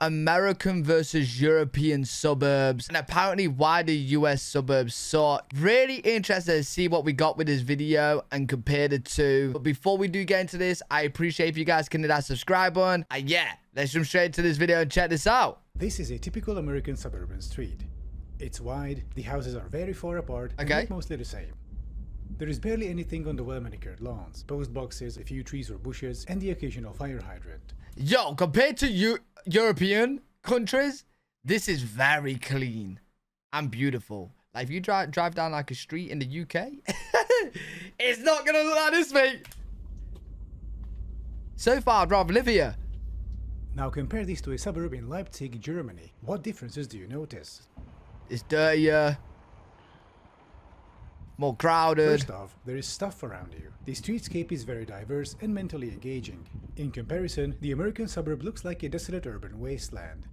American versus European suburbs, and apparently why the US suburbs suck. Really interested to see what we got with this video and compare the two. But before we do get into this, I appreciate if you guys can hit that subscribe button. And yeah, let's jump straight into this video and check this out. This is a typical American suburban street. It's wide, the houses are very far apart, and look mostly the same. There is barely anything on the well-manicured lawns, post boxes, a few trees or bushes, and the occasional fire hydrant. Yo, compared to European countries, this is very clean and beautiful. Like if you drive down like a street in the UK, it's not gonna look like this, mate. So far, I'd rather live here. Now compare this to a suburb in Leipzig, Germany. What differences do you notice? It's dirtier, more crowded. First off, there is stuff around you. The streetscape is very diverse and mentally engaging. In comparison, the American suburb looks like a desolate urban wasteland.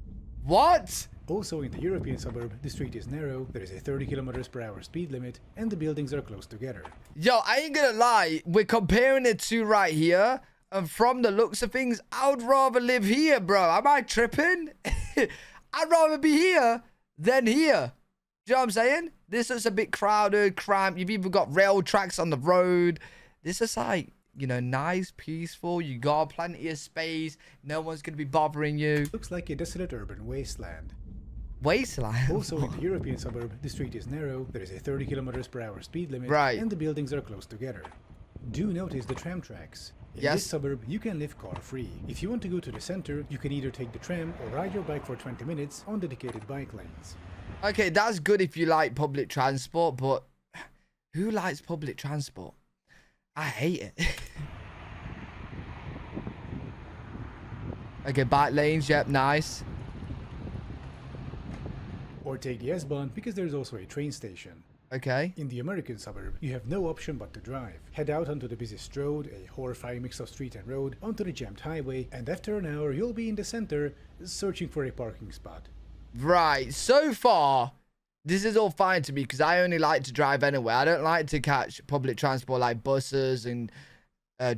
What? Also in the European suburb, the street is narrow, there is a 30 km/h speed limit, and the buildings are close together. Yo, I ain't gonna lie, we're comparing the two right here, and from the looks of things, I would rather live here, bro. Am I tripping? I'd rather be here than here. Do you know what I'm saying? This is a bit crowded, cramped. You've even got rail tracks on the road. This is like, you know, nice, peaceful. You got plenty of space. No one's going to be bothering you. Looks like a desolate urban wasteland. Wasteland? Also in the European suburb, the street is narrow. There is a 30 km/h speed limit. Right. And the buildings are close together. Do notice the tram tracks. In this suburb, you can live car-free. If you want to go to the center, you can either take the tram or ride your bike for 20 minutes on dedicated bike lanes. Okay, that's good if you like public transport, but who likes public transport? I hate it. Okay, bike lanes, yep, nice. Or take the S-Bahn because there's also a train station. Okay. In the American suburb, you have no option but to drive. Head out onto the busiest road, a horrifying mix of street and road, onto the jammed highway, and after an hour you'll be in the center, searching for a parking spot. Right, so far, this is all fine to me because I only like to drive anyway. I don't like to catch public transport like buses and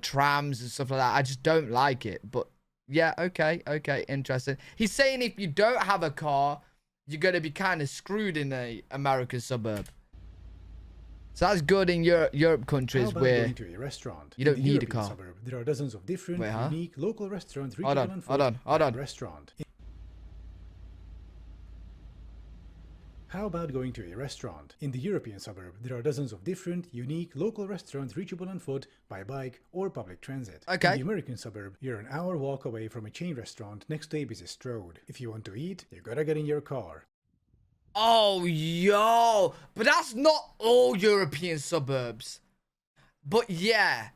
trams and stuff like that. I just don't like it. But yeah, okay, interesting. He's saying if you don't have a car, you're going to be kind of screwed in the American suburb. So that's good in Europe countries where going to a restaurant? You don't need a car. Suburb, there are dozens of different, unique local restaurants. Hold on. Restaurant. How about going to a restaurant? In the European suburb, there are dozens of different, unique, local restaurants reachable on foot, by bike, or public transit. Okay. In the American suburb, you're an hour walk away from a chain restaurant next to a busy road. If you want to eat, you gotta get in your car. Oh, yo. But that's not all European suburbs. But yeah.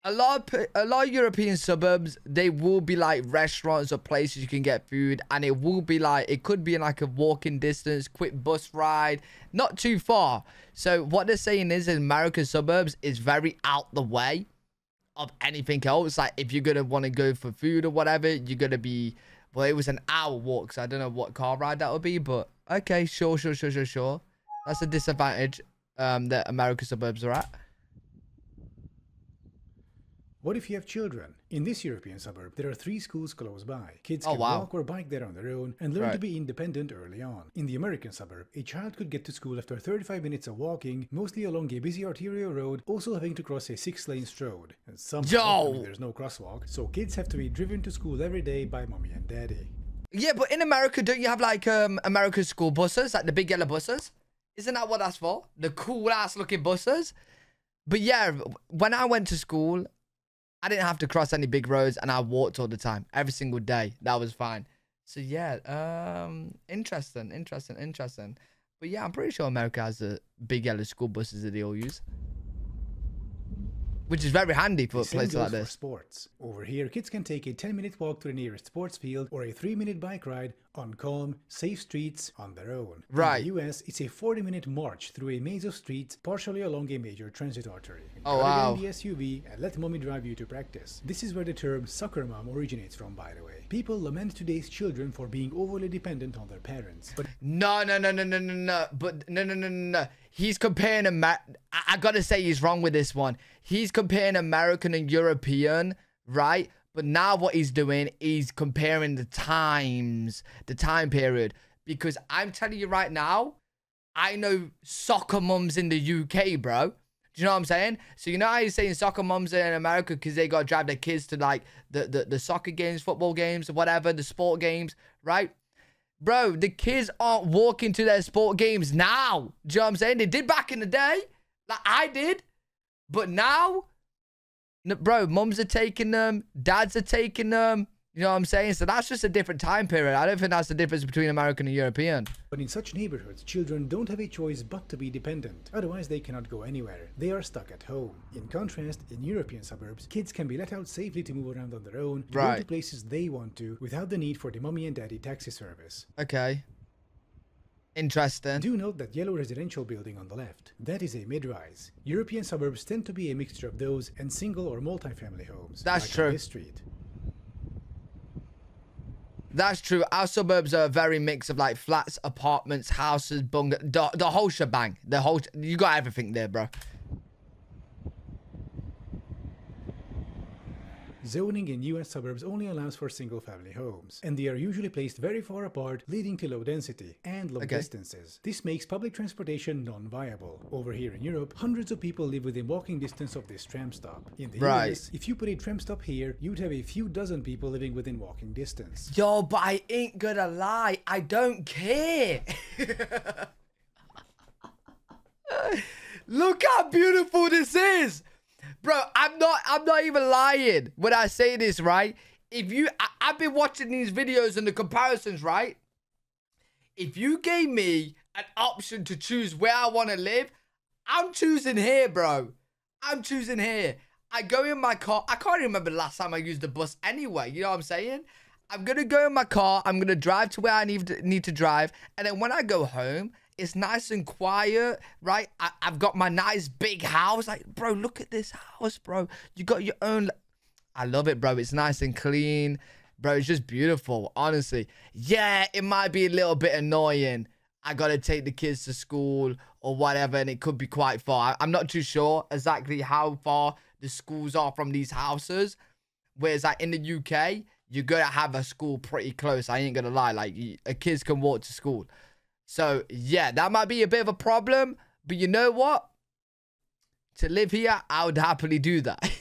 A lot of European suburbs, they will be like restaurants or places you can get food, and it will be like, it could be in like a walking distance, quick bus ride, not too far. So what they're saying is in American suburbs is very out the way of anything else. Like if you're gonna want to go for food or whatever, you're gonna be, well, it was an hour walk, so I don't know what car ride that would be, but okay, sure. That's a disadvantage that American suburbs are at. What if you have children? In this European suburb, there are 3 schools close by. Kids can walk or bike there on their own and learn to be independent early on. In the American suburb, a child could get to school after 35 minutes of walking, mostly along a busy arterial road, also having to cross a 6-lane road. And somehow, there's no crosswalk, so kids have to be driven to school every day by mommy and daddy. Yeah, but in America, don't you have like American school buses, like the big yellow buses? Isn't that what that's for? The cool ass looking buses? But yeah, when I went to school, I didn't have to cross any big roads, and I walked all the time, every single day. That was fine. So yeah, interesting. But yeah, I'm pretty sure America has the big yellow school buses that they all use, which is very handy for places like this. Sports. Over here, kids can take a 10-minute walk to the nearest sports field or a 3-minute bike ride on calm, safe streets on their own. Right. In the US, it's a 40-minute march through a maze of streets, partially along a major transit artery. Oh, wow. Get in the SUV and let mommy drive you to practice. This is where the term soccer mom originates from, by the way. People lament today's children for being overly dependent on their parents. But no. He's comparing I gotta say he's wrong with this one. He's comparing American and European, right? But now what he's doing is comparing the time period. Because I'm telling you right now, I know soccer mums in the UK, bro. Do you know what I'm saying? So you know how you're saying soccer mums in America because they got to drive their kids to like the soccer games, football games, whatever, the sport games, right? Bro, the kids aren't walking to their sport games now. Do you know what I'm saying? They did back in the day, like I did. But now, bro, mums are taking them, dads are taking them. You know what I'm saying? So that's just a different time period. I don't think that's the difference between American and European. But in such neighborhoods, children don't have a choice but to be dependent. Otherwise, they cannot go anywhere. They are stuck at home. In contrast, in European suburbs, kids can be let out safely to move around on their own, to go to places they want to, without the need for the mommy and daddy taxi service. Okay. Interesting. Do note that yellow residential building on the left. That is a mid-rise. European suburbs tend to be a mixture of those and single or multi-family homes. That's like true. On this street. That's true. Our suburbs are a very mix of like flats, apartments, houses, bungalows, the whole shebang. You got everything there, bro. Zoning in US suburbs only allows for single-family homes, and they are usually placed very far apart, leading to low density and long distances. This makes public transportation non-viable. Over here in Europe, hundreds of people live within walking distance of this tram stop. In the US, if you put a tram stop here, you'd have a few dozen people living within walking distance. Yo, but I ain't gonna lie, I don't care. Look how beautiful this is. Bro, I'm not even lying when I say this, right? I've been watching these videos and the comparisons, right? If you gave me an option to choose where I want to live, I'm choosing here, bro. I'm choosing here. I go in my car. I can't remember the last time I used the bus anyway. You know what I'm saying? I'm going to go in my car. I'm going to drive to where I need to drive. And then when I go home, it's nice and quiet, right? I've got my nice big house. Like, bro, look at this house, bro. You got your own... I love it, bro. It's nice and clean. Bro, it's just beautiful, honestly. Yeah, it might be a little bit annoying. I got to take the kids to school or whatever, and it could be quite far. I'm not too sure exactly how far the schools are from these houses. Whereas, like, in the UK, you're going to have a school pretty close. I ain't going to lie. Like, kids can walk to school. So, yeah, that might be a bit of a problem. But you know what? To live here, I would happily do that.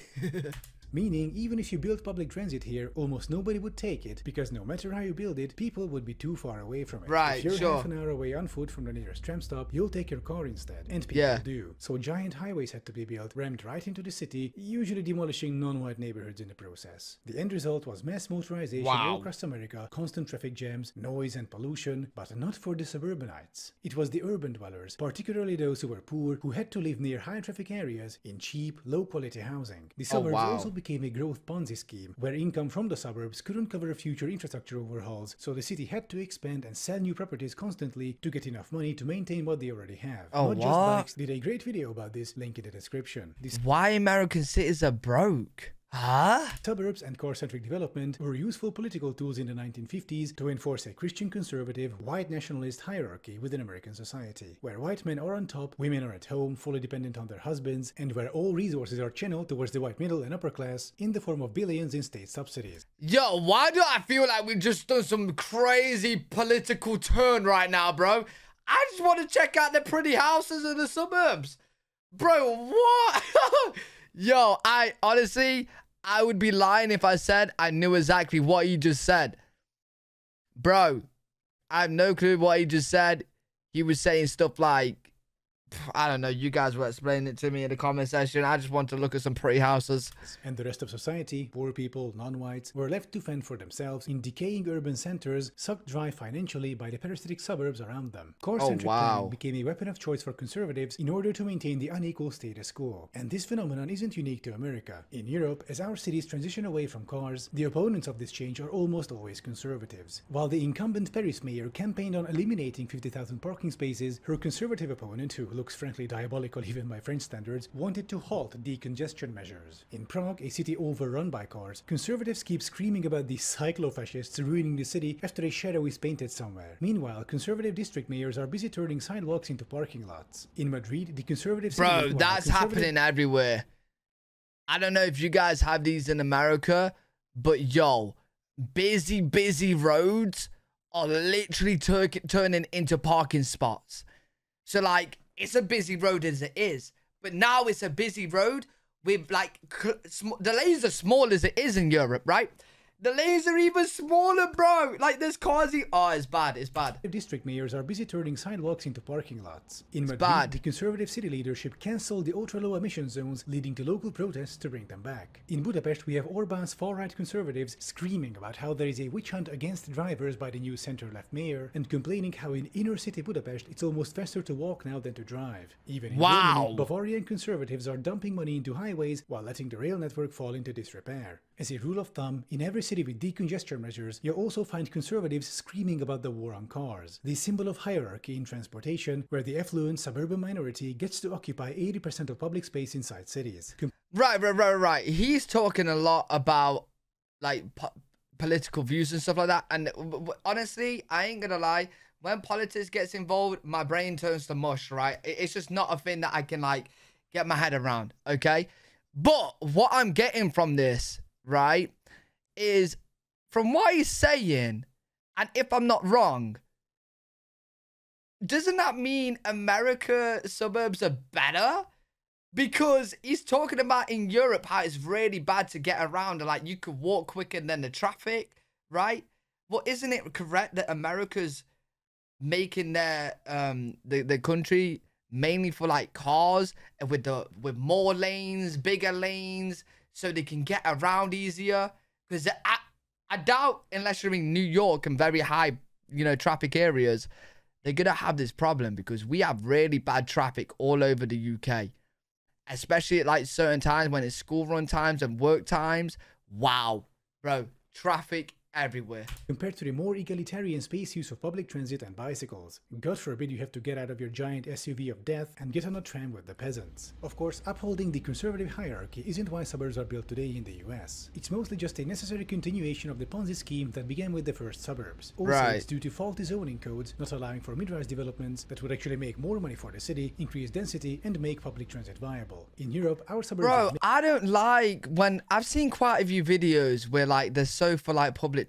Meaning, even if you built public transit here, almost nobody would take it, because no matter how you build it, people would be too far away from it. Right, if you're half an hour away on foot from the nearest tram stop, you'll take your car instead. And people do. So giant highways had to be built, rammed right into the city, usually demolishing non-white neighborhoods in the process. The end result was mass motorization all across America, constant traffic jams, noise and pollution, but not for the suburbanites. It was the urban dwellers, particularly those who were poor, who had to live near high traffic areas in cheap, low-quality housing. The suburbs also became a growth Ponzi scheme, where income from the suburbs couldn't cover future infrastructure overhauls, so the city had to expand and sell new properties constantly to get enough money to maintain what they already have. Not Just Bikes did a great video about this, link in the description. Why American cities are broke? Huh? Suburbs and car-centric development were useful political tools in the 1950s to enforce a Christian conservative, white nationalist hierarchy within American society, where white men are on top, women are at home, fully dependent on their husbands, and where all resources are channeled towards the white middle and upper class in the form of billions in state subsidies. Yo, why do I feel like we've just done some crazy political turn right now, bro? I just want to check out the pretty houses in the suburbs. Bro, what? Yo, honestly, I would be lying if I said I knew exactly what he just said. Bro, I have no clue what he just said. He was saying stuff like, I don't know, you guys were explaining it to me in the comment section. I just want to look at some pretty houses. And the rest of society, poor people, non-whites, were left to fend for themselves in decaying urban centers, sucked dry financially by the parasitic suburbs around them. Car-centric planning became a weapon of choice for conservatives in order to maintain the unequal status quo. And this phenomenon isn't unique to America. In Europe, as our cities transition away from cars, the opponents of this change are almost always conservatives. While the incumbent Paris mayor campaigned on eliminating 50,000 parking spaces, her conservative opponent, who looks frankly diabolical even by French standards, wanted to halt decongestion measures. In Prague, a city overrun by cars, conservatives keep screaming about the cyclo-fascists ruining the city after a shadow is painted somewhere. Meanwhile, conservative district mayors are busy turning sidewalks into parking lots. In Madrid, the conservatives... Bro, that's happening everywhere. I don't know if you guys have these in America, But yo, busy roads are literally turning into parking spots. So like, it's a busy road as it is, but now it's a busy road with like, the lanes are small as it is in Europe, right? The lanes are even smaller, bro. Like, there's cars. Oh, it's bad. It's bad. District mayors are busy turning sidewalks into parking lots. In Madrid, the conservative city leadership cancelled the ultra-low emission zones, leading to local protests to bring them back. In Budapest, we have Orbán's far-right conservatives screaming about how there is a witch hunt against drivers by the new center-left mayor, and complaining how in inner-city Budapest it's almost faster to walk now than to drive. Even in Germany, Bavarian conservatives are dumping money into highways while letting the rail network fall into disrepair. As a rule of thumb, in every city with decongestion measures, you'll also find conservatives screaming about the war on cars, the symbol of hierarchy in transportation, where the affluent suburban minority gets to occupy 80% of public space inside cities. Right. He's talking a lot about like political views and stuff like that. And honestly, I ain't gonna lie, when politics gets involved, my brain turns to mush, right? It's just not a thing that I can like get my head around, okay? But what I'm getting from this, right, is from what he's saying, and if I'm not wrong, doesn't that mean America suburbs are better? Because he's talking about in Europe how it's really bad to get around, and like you could walk quicker than the traffic, right? Well, isn't it correct that America's making their the country mainly for like cars with more lanes, bigger lanes, so they can get around easier? Because I doubt, unless you're in New York and very high, you know, traffic areas, they're going to have this problem, because we have really bad traffic all over the UK. Especially at like certain times when it's school run times and work times. Wow, bro, traffic everywhere. Compared to the more egalitarian space use of public transit and bicycles. God forbid you have to get out of your giant SUV of death and get on a tram with the peasants. Of course, upholding the conservative hierarchy isn't why suburbs are built today in the US. It's mostly just a necessary continuation of the Ponzi scheme that began with the first suburbs. Also, it's due to faulty zoning codes not allowing for mid-rise developments that would actually make more money for the city, increase density, and make public transit viable. In Europe, our suburbs... Bro, I don't like when... I've seen quite a few videos where like they're so for like public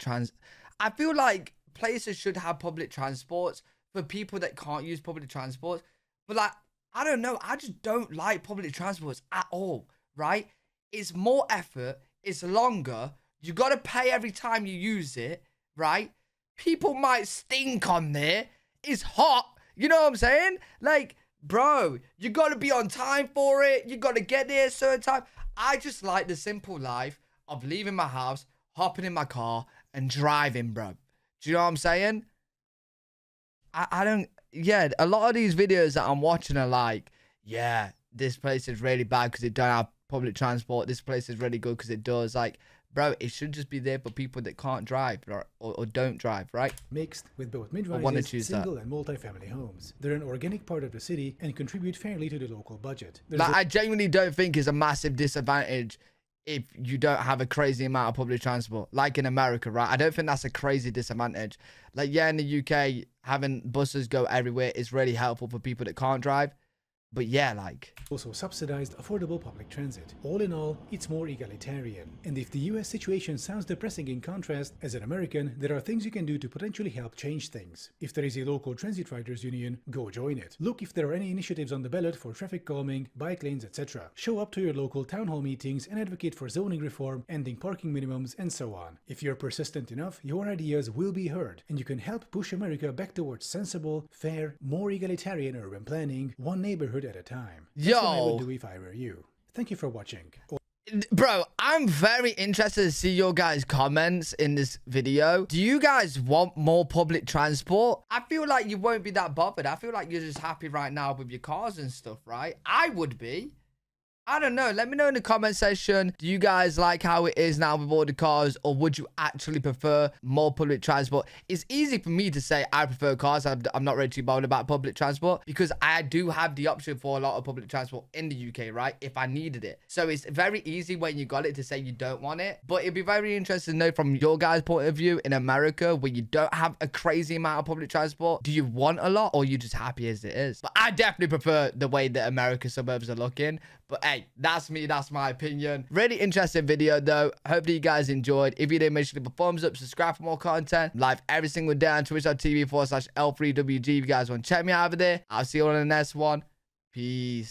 I feel like places should have public transports for people that can't use public transports. But like, I don't know. I just don't like public transports at all, right? It's more effort. It's longer. You got to pay every time you use it, right? People might stink on there. It's hot. You know what I'm saying? Like, bro, you got to be on time for it. You got to get there a certain time. I just like the simple life of leaving my house, hopping in my car, and driving, bro. Do you know what I'm saying? I don't... Yeah, a lot of these videos that I'm watching are like, yeah, this place is really bad because it don't have public transport. This place is really good because it does. Like, bro, it should just be there for people that can't drive or don't drive, right? Mixed with both mid-rises, single and multi-family homes. They're an organic part of the city and contribute fairly to the local budget. Like, I genuinely don't think it's a massive disadvantage if you don't have a crazy amount of public transport, like in America, right? I don't think that's a crazy disadvantage. Like, yeah, in the UK, having buses go everywhere is really helpful for people that can't drive. But yeah, like... Also subsidized affordable public transit. All in all, it's more egalitarian. And if the US situation sounds depressing in contrast, as an American, there are things you can do to potentially help change things. If there is a local transit riders union, go join it. Look if there are any initiatives on the ballot for traffic calming, bike lanes, etc. Show up to your local town hall meetings and advocate for zoning reform, ending parking minimums, and so on. If you're persistent enough, your ideas will be heard, and you can help push America back towards sensible, fair, more egalitarian urban planning, one neighborhood at a time. That's what I would do if I were you. Thank you for watching. Bro, I'm very interested to see your guys' comments in this video. Do you guys want more public transport? I feel like you won't be that bothered. I feel like you're just happy right now with your cars and stuff, right? I would be. I don't know. Let me know in the comment section. Do you guys like how it is now with all the cars, or would you actually prefer more public transport? It's easy for me to say I prefer cars. I'm not really too bothered about public transport because I do have the option for a lot of public transport in the UK, right? If I needed it. So it's very easy when you got it to say you don't want it. But it'd be very interesting to know from your guys' point of view in America, where you don't have a crazy amount of public transport. Do you want a lot, or are you just happy as it is? But I definitely prefer the way that America suburbs are looking. But hey, that's me. That's my opinion. Really interesting video though. Hopefully you guys enjoyed. If you did, make sure to leave a thumbs up, subscribe for more content. Live every single day on twitch.tv/L3WG. If you guys want to check me out over there, I'll see you on the next one. Peace.